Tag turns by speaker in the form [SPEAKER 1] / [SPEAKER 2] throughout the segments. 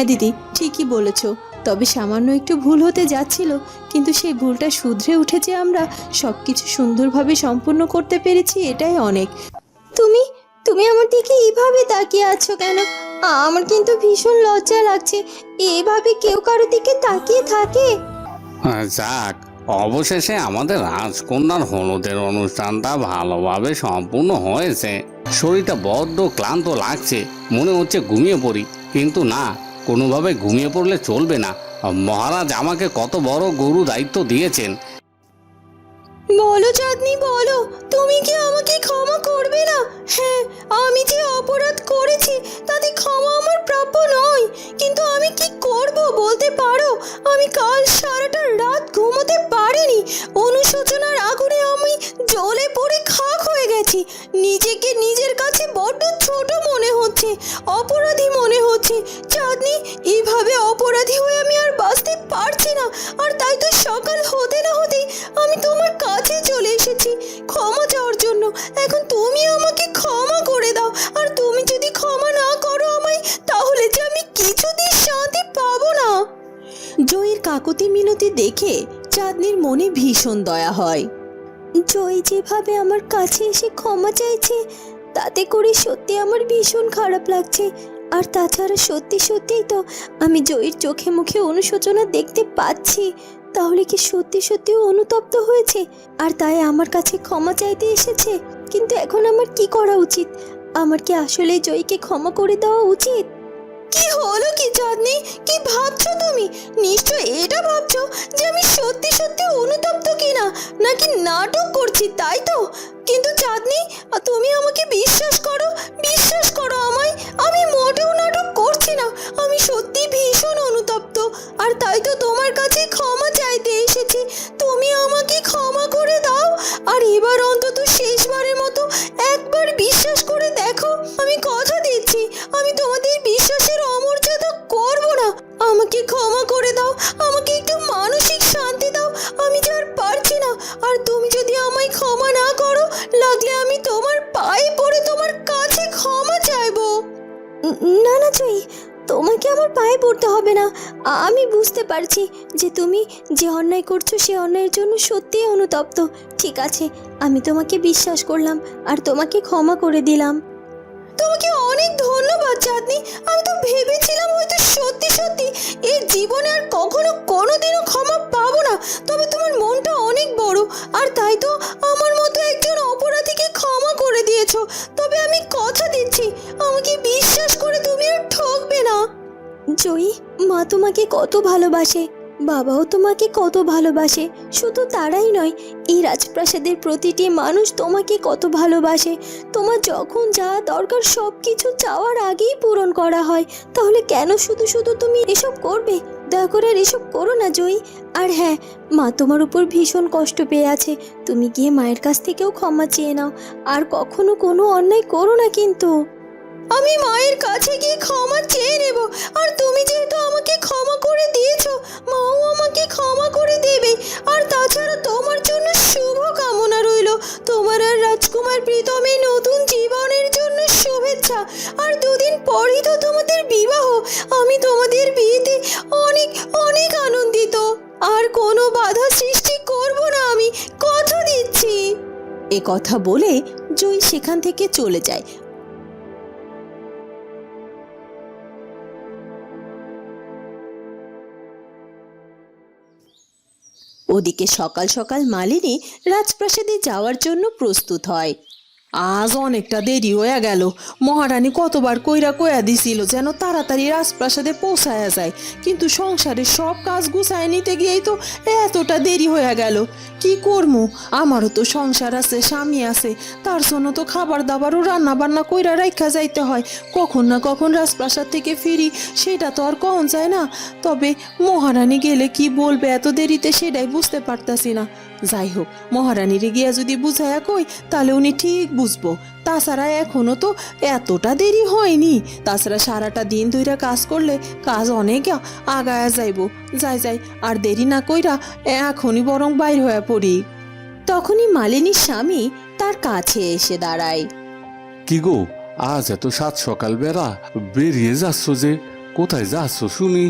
[SPEAKER 1] হ্যাঁ দিদি, ঠিকই বলেছ। তবে সামান্য একটু ভুল হতে যাচ্ছিল, কিন্তু সেই ভুলটা শুধরে উঠেছে, আমরা সব কিছু সুন্দরভাবে সম্পূর্ণ করতে পেরেছি, এটাই অনেক। তুমি তুমি আমার দিকে এইভাবে তাকিয়ে আছো কেন? আমার কিন্তু ভীষণ লজ্জা লাগছে। এইভাবে কেউ কারো দিকে তাকিয়ে থাকে?
[SPEAKER 2] যাক, অবশেষে আমাদের রাজকন্যার হলুদের অনুষ্ঠানটা ভালোভাবে সম্পূর্ণ হয়েছে। শরীরটা বড্ড ক্লান্ত লাগছে, মনে হচ্ছে ঘুমিয়ে পড়ি। কিন্তু না, কোনোভাবে ঘুমিয়ে পড়লে চলবে না। মহারাজ আমাকে কত বড় গুরু দায়িত্ব দিয়েছেন।
[SPEAKER 1] বলো চাঁদনি, বলো, তুমি কি আমাকে ক্ষমা করবে না? হ্যাঁ, আমি যে অপরাধ করেছি তাতে ক্ষমা আমার প্রাপ্য নয়, কিন্তু আমি কি করব বলতে পারো? আমি কাল সারাটা রাত ঘুমোতে পারিনি। অনুশোচনার আগুনে আমি জ্বলে পড়ে খাক হয়ে গেছি। নিজেকে নিজের কাছে বড্ড ছোট মনে হচ্ছে, অপরাধী মনে হচ্ছে। চাঁদনি, এইভাবে অপরাধী হয়ে আমি আর বাঁচতে পারছি না। আর তাই তো সকাল হতে না হতেই আমি তোমার কাছে চলে এসেছি ক্ষমা চাওয়ার জন্য। এখন তুমি আমাকে ক্ষমা করে দাও। আর তুমি যদি ক্ষমা না করো আমায়, তাহলে যে আমি কিছুতেই শান্তি পাবো না। জয়ীর কাকুতি মিনতি দেখে চাঁদনির মনে ভীষণ দয়া হয়। জয় যেভাবে আমার কাছে এসে ক্ষমা চাইছে, তাতে করে সত্যি আমার ভীষণ খারাপ লাগছে। আর তাছাড়া সত্যি সত্যিই তো আমি জয়ীর চোখে মুখে অনুশোচনা দেখতে পাচ্ছি। তাহলে কি সত্যি সত্যি অনুতপ্ত হয়েছে আর তাই আমার কাছে ক্ষমা চাইতে এসেছে? কিন্তু এখন আমার কি করা উচিত? আমার কি আসলে জয়ীকে ক্ষমা করে দেওয়া উচিত? কি হলো কি চাঁদনি? কি ভাবছো তুমি? নিশ্চয় এটা ভাবছো যে আমি সত্যি সত্যি অনুতপ্ত কিনা, নাকি নাটক করছি, তাই তো? কিন্তু চাঁদনি, তুমি আমাকে বিশ্বাস করো, বিশ্বাস করো আমায়। আমি মোটেও নাটক করছি না। আমি সত্যি ভীষণ অনুতপ্ত, আর তাই তো তোমার কাছে ক্ষমা চাইতে এসেছি। তুমি আমাকে ক্ষমা করে দাও। আর এবার অন্তত শেষবারের মতো একবার বিশ্বাস করে দেখো। আমি কথা দিচ্ছি, আমি তোমাদের বিশ্বাসের অমর্যাদা করব না। আমাকে ক্ষমা করে দাও, আমাকে একটু মানসিক শান্তি দাও। আমি যে আর পারছি না। আর তুমি যদি আমায় ক্ষমা না করো, লাগলে আমি তোমার পায়ে পড়ে তোমার কাছে ক্ষমা চাইবো। না না জয়ী, তোমাকে আমার পায়ে পড়তে হবে না। আমি বুঝতে পারছি যে তুমি যে অন্যায় করছো সে অন্যায়ের জন্য সত্যিই অনুতপ্ত। ঠিক আছে, আমি তোমাকে বিশ্বাস করলাম আর তোমাকে ক্ষমা করে দিলাম। তোমাকে অনেক ধন্যবাদ চাঁদনি। আমি তো ভেবেছিলাম হয়তো সত্যি সত্যি এই জীবনে আর কখনো কোনোদিনও ক্ষমা পাবো না। তবে তোমার মনটা অনেক বড়, আর তাই তো আমার মতো একজন অপরাধীকে ক্ষমা করে দিয়েছো। তবে আমি কথা দিচ্ছি, আমাকে বিশ্বাস করে তুমি আর ঠকবে না। জয়ী, মা তোমাকে কত ভালোবাসে, বাবাও তোমাকে কত ভালোবাসে। শুধু তারাই নয়, এই রাজপ্রাসাদের প্রতিটি মানুষ তোমাকে কত ভালোবাসে। তোমার যখন যা দরকার সব কিছু চাওয়ার আগেই পূরণ করা হয়। তাহলে কেন শুধু শুধু তুমি এসব করবে? দয়া করে আর এসব করো না জয়ী। আর হ্যাঁ, মা তোমার উপর ভীষণ কষ্ট পেয়ে আছে। তুমি গিয়ে মায়ের কাছ থেকেও ক্ষমা চেয়ে নাও। আর কখনো কোনো অন্যায় করো না কিন্তু। আমি মায়ের কাছে গিয়ে ক্ষমা চেয়ে নেব। আর তুমি যেহেতু আমাকে ক্ষমা করে দিয়েছো, মাও আমাকে ক্ষমা করে দেবে। আর তাছাড়া তোমার জন্য শুভ কামনা রইল। তোমার আর রাজকুমার প্রীতমের নতুন জীবনের জন্য শুভেচ্ছা। আর দুদিন পরেই তো তোমাদের বিবাহ। আমি তোমাদের বিয়েতে অনেক অনেক আনন্দিত। আর কোনো বাধা সৃষ্টি করব না, আমি কথা দিচ্ছি। এ কথা বলে জয়ী সেখান থেকে চলে যায়। ওদিকে সকাল সকাল মালিনী রাজপ্রাসাদে যাওয়ার জন্য প্রস্তুত হয়। আজ অনেকটা দেরি হয়ে গেল। মহারানী কতবার কইরা দিছিল যেন তাড়াতাড়ি রাজপ্রাসাদে পৌঁছায়া যায়, কিন্তু সংসারের সব কাজ গুছায় নিতে গিয়েই তো এতটা দেরি হয়ে গেল। কি করবো, আমারও তো সংসার আছে, স্বামী আছে, তার জন্য তো খাবার দাবারও রান্না বান্না কইরা রাখা যাইতে হয়। কখন না কখন রাজপ্রাসাদ থেকে ফিরি, সেটা তো আর কখন যায় না। তবে মহারানী গেলে কি বলবে এত দেরিতে, সেটাই বুঝতে পারতাছি না। যাই হোক, মহারানীরে গিয়া যদি বুঝাইয়া কই, তাহলে উনি ঠিক বুঝবো। তাছাড়া এখনো তো এতটা দেরি হয়নি। তাছাড়া সারাটা দিন ধইরা কাজ করলে কাজ অনেক আগায়া যাইব। যাই যাই, আর দেরি না কইরা এখনই বরং বাইর হয়ে পড়ি। তখনই মালিনীর স্বামী তার কাছে এসে দাঁড়ায়।
[SPEAKER 3] কি গো, আজ এত সাত সকাল বেলা বেরিয়ে যাচ্ছ যে? কোথায় যাচ্ছ শুনি?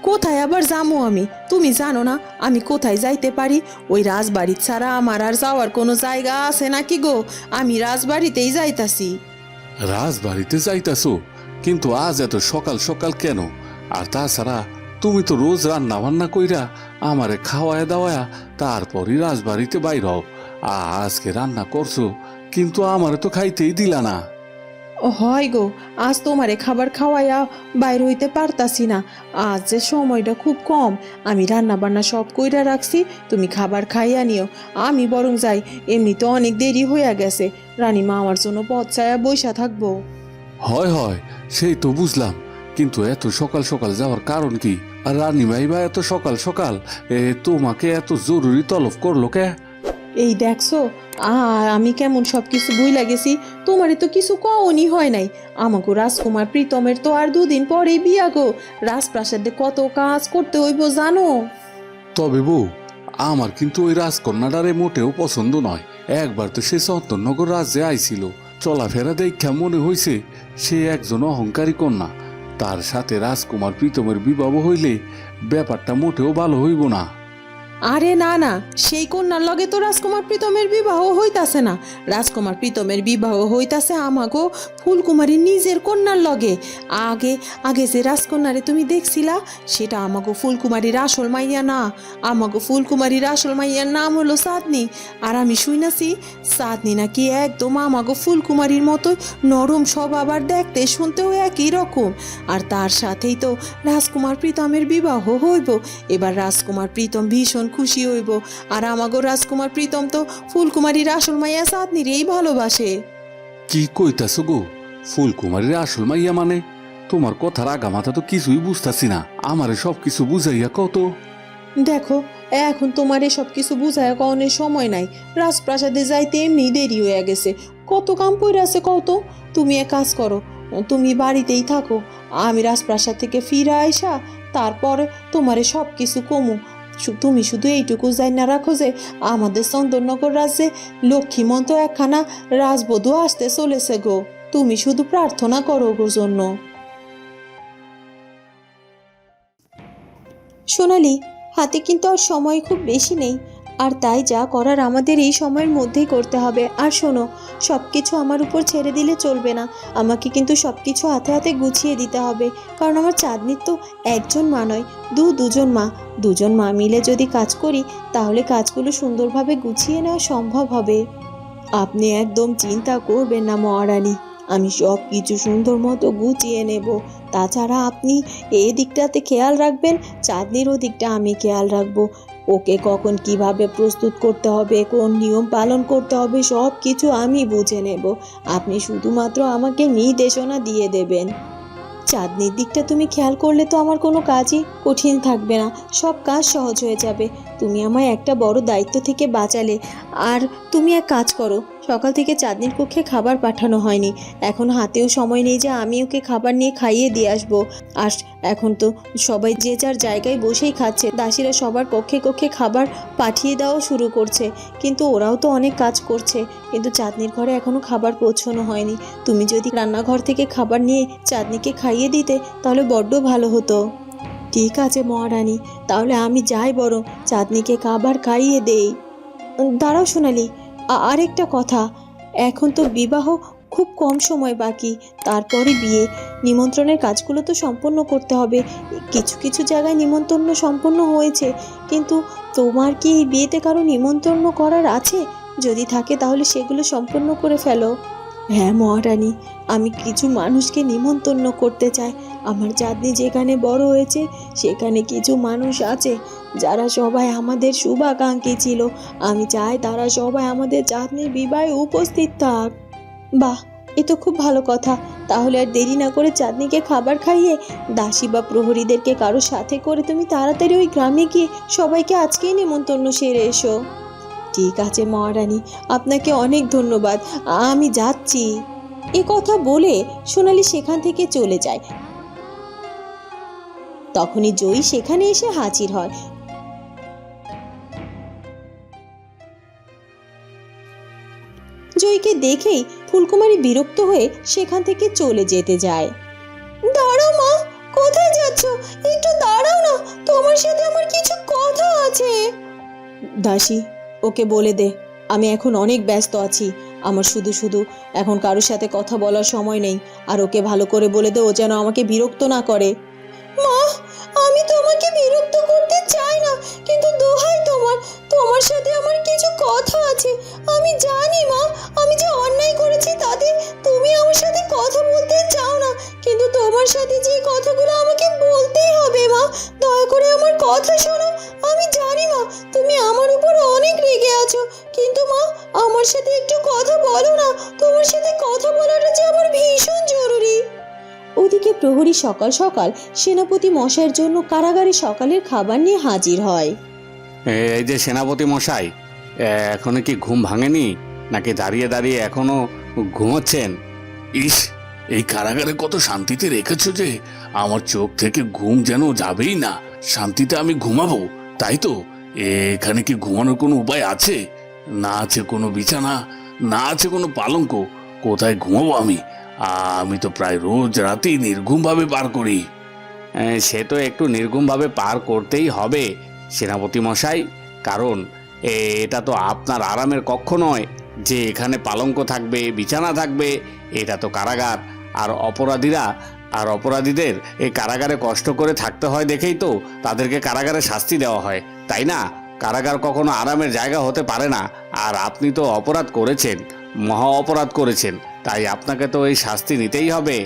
[SPEAKER 1] কোথায় আবার যাবো আমি? তুমি জানো না আমি কোথায় যাইতে পারি? ওই রাজবাড়ি ছাড়া আমার আর যাওয়ার কোনো জায়গা আছে নাকি গো? আমি রাজবাড়িতেই যাইতাছি।
[SPEAKER 3] রাজবাড়িতে যাইতাছো? কিন্তু আজ এত সকাল সকাল কেন? আর তাছাড়া তুমি তো রোজ রান্না বান্না কইরা আমারে খাওয়ায় দাওয়ায়া তারপরই রাজবাড়িতে বাইর হও। আজকে রান্না করছো কিন্তু আমারে তো খাইতেই দিলা না।
[SPEAKER 1] ও হয় গো, আজ তোমারে খাবার খাওয়াইয়া বাইর হইতে পারতাছি না। আজ যে সময়টা খুব কম, আমি রান্না বান্না সব কইরা রাখছি, তুমি খাবার খাইয়া নিও। আমি বরং যাই, এমনিতে অনেক দেরি হইয়া গেছে। রানীমা আমার জন্য পথ চায়া বইসা থাকবো।
[SPEAKER 3] হয় হয়, সেই তো বুঝলাম, কিন্তু এত সকাল সকাল যাওয়ার কারণ কি? আর রানীমাই বা এত সকাল সকাল তোমাকে এত জরুরি তলব করলো কে?
[SPEAKER 1] এই দেখছো, আমি কেমন সব কিছু ভুইলা গেছি। তোমারে তো কিছু কওনি হয় নাই। আমাগো রাজকুমার প্রীতমের তো আর 2 দিন পরেই বিয়া গো। রাজপ্রাসাদে কত কাজ করতে হইব জানো?
[SPEAKER 3] তবে বউ, আমার কিন্তু ওই রাজকন্যাটারে মোটেও পছন্দ নয়। একবার তো সে চন্দননগর রাজ্যে আইছিল, চলাফেরা দেখা মনে হইছে সে একজন অহংকারী কন্যা। তার সাথে রাজকুমার প্রীতমের বিবাহ হইলে ব্যাপারটা মোটেও ভালো হইব না।
[SPEAKER 1] আরে না না, সেই কন্যার লগে তো রাজকুমার প্রীতমের বিবাহ হইতাছে না। রাজকুমার প্রীতমের বিবাহ হইতাছে আমাগো ফুলকুমারীর নিজের কন্যার লগে। আগে আগে যে রাজকন্যারে তুমি দেখছিলা, সেটা আমাগো ফুলকুমারীর আসল মাইয়া না। আমাগো ফুলকুমারীর আসল মাইয়ার নাম হলো চাঁদনি। আর আমি শুনাছি চাঁদনি নাকি একদম আমাগো ফুলকুমারীর মতোই নরম স্বভাব, আর দেখতে শুনতেও একই রকম। আর তার সাথেই তো রাজকুমার প্রীতমের বিবাহ হইব। এবার রাজকুমার প্রীতম ভীষণ খুশি হইব। আর আমাগো রাজকুমার প্রীতম তো ফুলকুমারীর আসল মাইয়া চাঁদনিরেই ভালোবাসে।
[SPEAKER 3] কি কইতাছো গো? ফুলকুমারীর আসল মাইয়া মানে? তোমার কথার আগামাথা তো কিছুই বুঝতাছি না। আমারে সব কিছু বুঝাইয়া কত।
[SPEAKER 1] দেখো, এখন তোমার এসব কিছু বুঝায় কনের সময় নাই। রাজপ্রাসাদে যাইতে এমনি দেরি হয়ে গেছে। কত কাম পড়ে আছে কত। তুমি এক কাজ করো, তুমি বাড়িতেই থাকো। আমি রাজপ্রাসাদ থেকে ফিরে আইসা তারপরে তোমারে সব কিছু কমু। তুমি শুধু এইটুকু জানা রাখো যে আমাদের চন্দননগর রাজ্যে লক্ষ্মীমন্ত একখানা রাজবধূ আসতে চলেছে গো। তুমি শুধু প্রার্থনা করো গো জন্য। সোনালি, হাতে কিন্তু আর সময় খুব বেশি নেই। আর তাই যা করার আমাদের এই সময়ের মধ্যেই করতে হবে। আর শোনো, সব কিছু আমার উপর ছেড়ে দিলে চলবে না। আমাকে কিন্তু সব কিছু হাতে হাতে গুছিয়ে দিতে হবে। কারণ আমার চাঁদনির তো একজন মা নয়, দুজন মা। দুজন মা মিলে যদি কাজ করি, তাহলে কাজগুলো সুন্দরভাবে গুছিয়ে নেওয়া সম্ভব হবে। আপনি একদম চিন্তা করবেন না মহারানী, আমি সব কিছু সুন্দর মতো গুছিয়ে নেব। তাছাড়া আপনি এই দিকটাতে খেয়াল রাখবেন, চাঁদনির ওদিকটা আমি খেয়াল রাখবো। ওকে কখন কিভাবে প্রস্তুত করতে হবে, কোন নিয়ম পালন করতে হবে, সব কিছু আমি বুঝে নেব। আপনি শুধুমাত্র আমাকে নির্দেশনা দিয়ে দেবেন। চাঁদনির দিকটা তুমি খেয়াল করলে তো আমার কোনো কাজই কঠিন থাকবে না, সব কাজ সহজ হয়ে যাবে। তুমি আমায় একটা বড় দায়িত্ব থেকে বাঁচালে। আর তুমি এক কাজ করো, সকাল থেকে চাঁদনির কক্ষে খাবার পাঠানো হয়নি। এখন হাতেও সময় নেই যে আমি ওকে খাবার নিয়ে খাইয়ে দিয়ে আসবো। আর এখন তো সবাই যে যার জায়গায় বসেই খাচ্ছে। দাসীরা সবার কক্ষে কক্ষে খাবার পাঠিয়ে দেওয়া শুরু করছে, কিন্তু ওরাও তো অনেক কাজ করছে। কিন্তু চাঁদনির ঘরে এখনো খাবার পৌঁছানো হয়নি। তুমি যদি রান্নাঘর থেকে খাবার নিয়ে চাঁদনিকে খাইয়ে দিতে, তাহলে বড্ড ভালো হতো। ঠিক আছে মহারানী, তাহলে আমি যাই, বরং চাঁদনিকে খাবার খাইয়ে দেই। দাঁড়াও সোনালি, আরেকটা কথা। এখন তো বিবাহ খুব কম সময় বাকি, তারপরে বিয়ে। নিমন্ত্রণের কাজগুলো তো সম্পন্ন করতে হবে। কিছু কিছু জায়গায় নিমন্ত্রণ সম্পন্ন হয়েছে, কিন্তু তোমার কি এই বিয়েতে কারো নিমন্ত্রণ করার আছে? যদি থাকে তাহলে সেগুলো সম্পন্ন করে ফেলো। হ্যাঁ মহারানী, আমি কিছু মানুষকে নিমন্ত্রণ করতে চাই। আমার চাঁদনি যেখানে বড় হয়েছে, সেখানে কিছু মানুষ আছে যারা সবাই আমাদের শুভাকাঙ্ক্ষী ছিল। আমি চাই তারা সবাই আমাদের চাঁদনির বিবাহে উপস্থিত থাক। বাহ, এ তো খুব ভালো কথা। তাহলে আর দেরি না করে চাঁদনিকে খাবার খাইয়ে দাসী বা প্রহরীদেরকে কারো সাথে করে তুমি তাড়াতাড়ি ওই গ্রামে গিয়ে সবাইকে আজকেই নিমন্ত্রণ সেরে এসো। ঠিক আছে মহারানী, আপনাকে অনেক ধন্যবাদ, আমি যাচ্ছি। এ কথা বলে সোনালি সেখান থেকে চলে যায়। তখনই জয়ী সেখানে এসে হাজির হয়। জয়ীকে দেখেই ফুলকুমারী বিরক্ত হয়ে সেখান থেকে চলে যেতে যায়। দাঁড়াও মা, কোথায় আছো? একটু দাঁড়াও না, তোমার সাথে আমার কিছু কথা আছে। দাসী, ওকে বলে দে আমি এখন অনেক ব্যস্ত আছি, আমার শুধু শুধু এখন কারোর সাথে কথা বলার সময় নেই। আর ওকে ভালো করে বলে দে ও যেন আমাকে বিরক্ত না করে। মা, আমি তোমাকে বিরক্ত করতে চাই না, কিন্তু দোহাই তোমার, তোমার সাথে আমার কিছু কথা আছে। আমি জানি মা, আমি যে অন্যায় করেছি তাতে তুমি আমার সাথে কথা বলতে চাও না, কিন্তু তোমার সাথে যে কথাগুলো আমাকে বলতেই হবে মা। দয়া করে আমার কথা শোনো। আমি জানি মা, তুমি আমার উপর অনেক রেগে আছো, কিন্তু মা আমার সাথে একটু কথা বলো না। তোমার সাথে কথা বলাটা যে আমার ভীষণ জরুরি। ওদিকে প্রহরী সকাল সকাল সেনাপতি মশাইয়ের জন্য কারাগারে সকালের খাবার নিয়ে হাজির হয়।
[SPEAKER 2] এই যে সেনাপতি মশাই, এখনো কি ঘুম ভাঙেনি, নাকি দাঁড়িয়ে দাঁড়িয়ে এখনো ঘুমোচ্ছেন?
[SPEAKER 3] ইস, এই কারাগারে কত শান্তিতে রেখেছো যে আমার চোখ থেকে ঘুম যেন যাবেই না। শান্তিতে আমি ঘুমাবো, তাই তো? এখানে কি ঘুমানোর কোনো উপায় আছে? না আছে কোনো বিছানা, না আছে কোনো পালঙ্ক, কোথায় ঘুমাবো আমি? আমি তো প্রায় রোজ রাতেই নির্ঘুমভাবে পার করি।
[SPEAKER 2] সে তো একটু নির্ঘুমভাবে পার করতেই হবে সেনাপতি মশাই, কারণ এটা তো আপনার আরামের কক্ষ নয় যে এখানে পালঙ্ক থাকবে, বিছানা থাকবে। এটা তো কারাগার, আর অপরাধীদের এই কারাগারে কষ্ট করে থাকতে হয় দেখেই তো তাদেরকে কারাগারে শাস্তি দেওয়া হয়, তাই না? কারাগার কখনো আরামের জায়গা হতে পারে না। আর আপনি তো অপরাধ করেছেন, মহা অপরাধ করেছেন, তাই আপনাকে তো এই শাস্তি নিতেই হবে।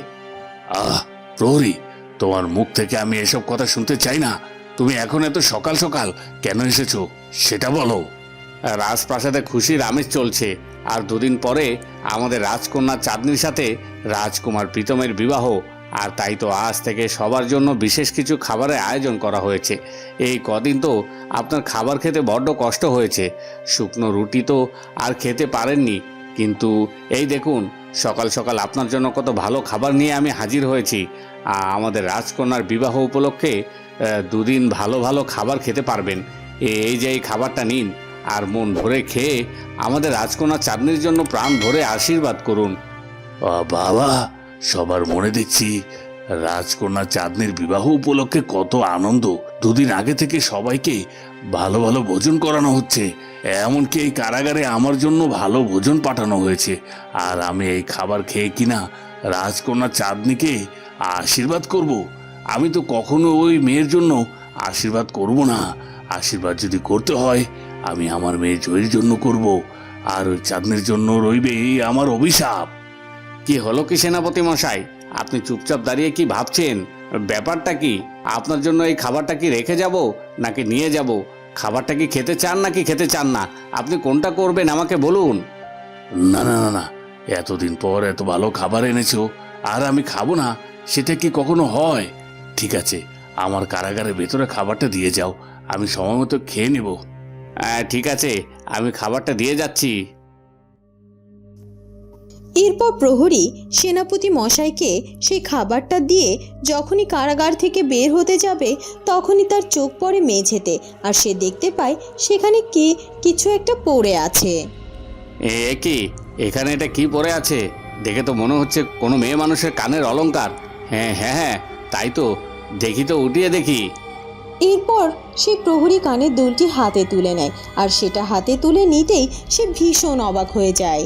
[SPEAKER 3] প্রহরী, তোমার মুখ থেকে আমি এসব কথা শুনতে চাই না। তুমি এখন এত সকাল সকাল কেন এসেছো সেটা বলো।
[SPEAKER 2] রাজপ্রাসাদে খুশির আমেজ চলছে, আর দুদিন পরে আমাদের রাজকন্যা চাঁদনির সাথে রাজকুমার প্রীতমের বিবাহ। আর তাই তো আজ থেকে সবার জন্য বিশেষ কিছু খাবারের আয়োজন করা হয়েছে। এই কদিন তো আপনার খাবার খেতে বড্ড কষ্ট হয়েছে, শুকনো রুটি তো আর খেতে পারেননি, কিন্তু এই দেখুন সকাল সকাল আপনার জন্য কত ভালো খাবার নিয়ে আমি হাজির হয়েছি। আমাদের রাজকন্যার বিবাহ উপলক্ষে দুদিন ভালো ভালো খাবার খেতে পারবেন। এই যে এই খাবারটা নিন, আর মন ভরে খেয়ে আমাদের রাজকন্যা চাঁদনির জন্য প্রাণ ভরে আশীর্বাদ করুন।
[SPEAKER 3] বাবা, সবার মনে দেখছি রাজকন্যা চাঁদনির বিবাহ উপলক্ষে কত আনন্দ। দুদিন আগে থেকে সবাইকে ভালো ভালো ভোজন করানো হচ্ছে, এমনকি এই কারাগারে আমার জন্য ভালো ভোজন পাঠানো হয়েছে। আর আমি এই খাবার খেয়ে কিনা রাজকন্যা চাঁদনিকে আশীর্বাদ করব? আমি তো কখনো ওই মেয়ের জন্য আশীর্বাদ করব না। আশীর্বাদ যদি করতে হয় আমি আমার মেয়ে জয়ের জন্য করব, আর ওই চাঁদনির জন্য রইবে আমার অভিশাপ।
[SPEAKER 2] কি হলো কি সেনাপতি মশাই, আপনি চুপচাপ দাঁড়িয়ে কি ভাবছেন? ব্যাপারটা কি? আপনার জন্য এই খাবারটা কি রেখে যাব নাকি নিয়ে যাব? খাবারটা কি খেতে চান নাকি খেতে চান না? আপনি কোনটা করবেন আমাকে বলুন।
[SPEAKER 3] না না না না, এতদিন পর এত ভালো খাবার এনেছো আর আমি খাবো না, সেটা কি কখনো হয়? ঠিক আছে, আমার কারাগারের ভেতরে খাবারটা দিয়ে যাও, আমি সময় মতো খেয়ে নেব।
[SPEAKER 2] ঠিক আছে, আমি খাবারটা দিয়ে যাচ্ছি।
[SPEAKER 1] এরপর প্রহরী সেনাপতি মশাইকে সেই খাবারটা দিয়ে যখনই কারাগার থেকে বের হতে যাবে তখনই তার চোখ পড়ে মেঝেতে, আর সে দেখতে পায় সেখানে কিছু একটা পড়ে আছে।
[SPEAKER 2] কি এখানে এটা কি পড়ে আছে? দেখে তো মনে হচ্ছে কোনো মেয়ে মানুষের কানের অলংকার। হ্যাঁ হ্যাঁ হ্যাঁ, তাই তো, দেখি তো, উঠিয়ে দেখি।
[SPEAKER 1] এরপর সে প্রহরী কানের দুলটি হাতে তুলে নেয়, আর সেটা হাতে তুলে নিতেই সে ভীষণ অবাক হয়ে যায়।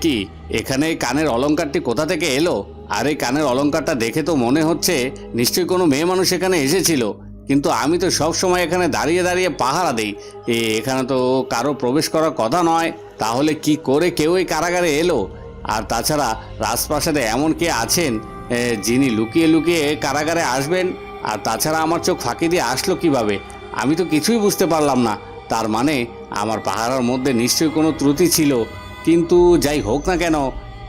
[SPEAKER 2] কি এখানে এই কানের অলংকারটি কোথা থেকে এলো? আর এই কানের অলংকারটা দেখে তো মনে হচ্ছে নিশ্চয়ই কোনো মেয়ে মানুষ এখানে এসেছিল, কিন্তু আমি তো সব সময় এখানে দাঁড়িয়ে দাঁড়িয়ে পাহারা দিই। এখানে তো কারো প্রবেশ করার কথা নয়, তাহলে কি করে কেউ এই কারাগারে এলো? আর তাছাড়া রাজপ্রাসাদে এমন কে আছেন যিনি লুকিয়ে লুকিয়ে কারাগারে আসবেন? আর তাছাড়া আমার চোখ ফাঁকি দিয়ে আসলো কিভাবে? আমি তো কিছুই বুঝতে পারলাম না। তার মানে আমার পাহারার মধ্যে নিশ্চয়ই কোনো ত্রুটি ছিল। কিন্তু যাই হোক না কেন,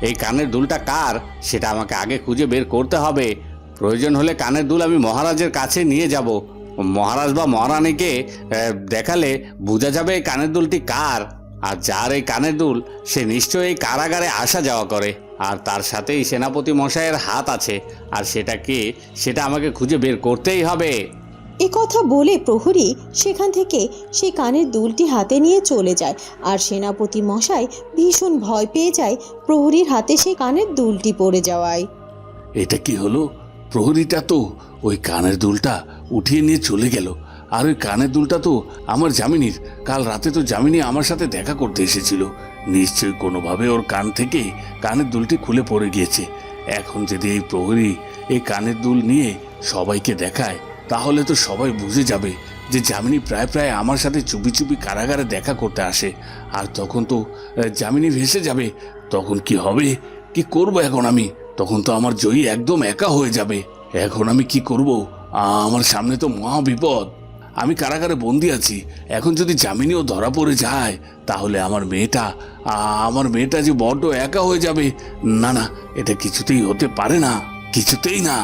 [SPEAKER 2] এই কানের দুলটা কার সেটা আমাকে আগে খুঁজে বের করতে হবে। প্রয়োজন হলে কানের দুল আমি মহারাজের কাছে নিয়ে যাব। মহারাজ বা মহারানীকে দেখালে বোঝা যাবে এই কানের দুলটি কার। আর যার এই কানের দুল সে নিশ্চয়ই এই কারাগারে আসা যাওয়া করে, আর তার সাথেই সেনাপতি মশাইয়ের হাত আছে। আর সেটা কে সেটা আমাকে খুঁজে বের করতেই হবে।
[SPEAKER 1] এ কথা বলে প্রহরী সেখান থেকে সেই কানের দুলটি হাতে নিয়ে চলে যায়, আর সেনাপতি মশাই ভীষণ ভয় পেয়ে যায় প্রহরীর হাতে সেই কানের দুলটি পড়ে যাওয়ায়।
[SPEAKER 3] এটা কি হলো? প্রহরীটা তো ওই কানের দুলটা উঠিয়ে নিয়ে চলে গেল। আর ওই কানের দুলটা তো আমার জামিনীর। কাল রাতে তো জামিনী আমার সাথে দেখা করতে এসেছিল। নিশ্চয়ই কোনোভাবে ওর কান থেকে কানের দুলটি খুলে পড়ে গিয়েছে। এখন যদি এই প্রহরী এই কানের দুল নিয়ে সবাইকে দেখায়, তাহলে তো সবাই বুঝে যাবে যে জামিনী প্রায় প্রায় আমার সাথে চুপি চুপি কারাগারে দেখা করতে আসে। আর তখন তো জামিনী ভেসে যাবে। তখন কি হবে, কি করব এখন আমি? তখন তো আমার জয়ী একদম একা হয়ে যাবে। এখন আমি কি করব? আমার সামনে তো মহা বিপদ। আমি কারাগারে বন্দি আছি। এখন যদি জামিনীও ধরা পড়ে যায়, তাহলে আমার মেয়েটা যে বড্ড একা হয়ে যাবে। না না, এটা কিছুতেই হতে পারে না, কিছুতেই না।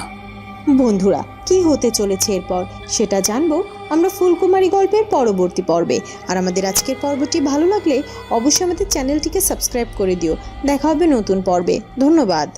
[SPEAKER 1] বন্ধুরা, কি হতে চলেছে এরপর সেটা জানবো আমরা ফুলকুমারী গল্পের পরবর্তী পর্বে। আর আমাদের আজকের পর্বটি ভালো লাগলে অবশ্যই আমাদের চ্যানেলটিকে সাবস্ক্রাইব করে দিও। দেখা হবে নতুন পর্বে। ধন্যবাদ।